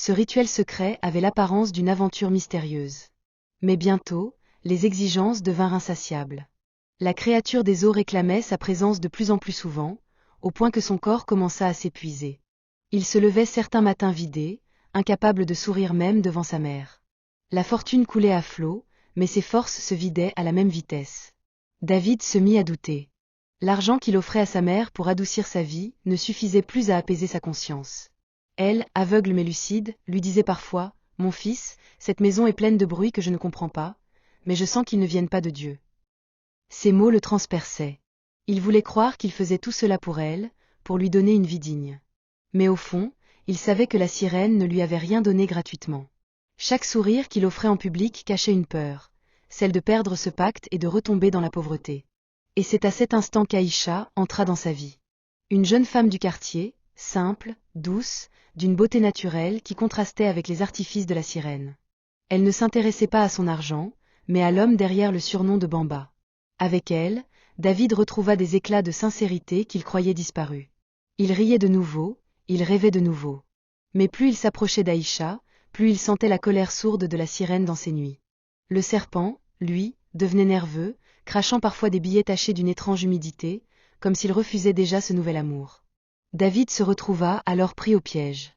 Ce rituel secret avait l'apparence d'une aventure mystérieuse. Mais bientôt, les exigences devinrent insatiables. La créature des eaux réclamait sa présence de plus en plus souvent, au point que son corps commença à s'épuiser. Il se levait certains matins vidé, incapable de sourire même devant sa mère. La fortune coulait à flot, mais ses forces se vidaient à la même vitesse. David se mit à douter. L'argent qu'il offrait à sa mère pour adoucir sa vie ne suffisait plus à apaiser sa conscience. Elle, aveugle mais lucide, lui disait parfois « Mon fils, cette maison est pleine de bruit que je ne comprends pas, mais je sens qu'ils ne viennent pas de Dieu. » Ces mots le transperçaient. Il voulait croire qu'il faisait tout cela pour elle, pour lui donner une vie digne. Mais au fond, il savait que la sirène ne lui avait rien donné gratuitement. Chaque sourire qu'il offrait en public cachait une peur, celle de perdre ce pacte et de retomber dans la pauvreté. Et c'est à cet instant qu'Aïcha entra dans sa vie. Une jeune femme du quartier, simple, douce, d'une beauté naturelle qui contrastait avec les artifices de la sirène. Elle ne s'intéressait pas à son argent, mais à l'homme derrière le surnom de Bamba. Avec elle, David retrouva des éclats de sincérité qu'il croyait disparus. Il riait de nouveau, il rêvait de nouveau. Mais plus il s'approchait d'Aïcha, plus il sentait la colère sourde de la sirène dans ses nuits. Le serpent, lui, devenait nerveux, crachant parfois des billets tachés d'une étrange humidité, comme s'il refusait déjà ce nouvel amour. David se retrouva alors pris au piège.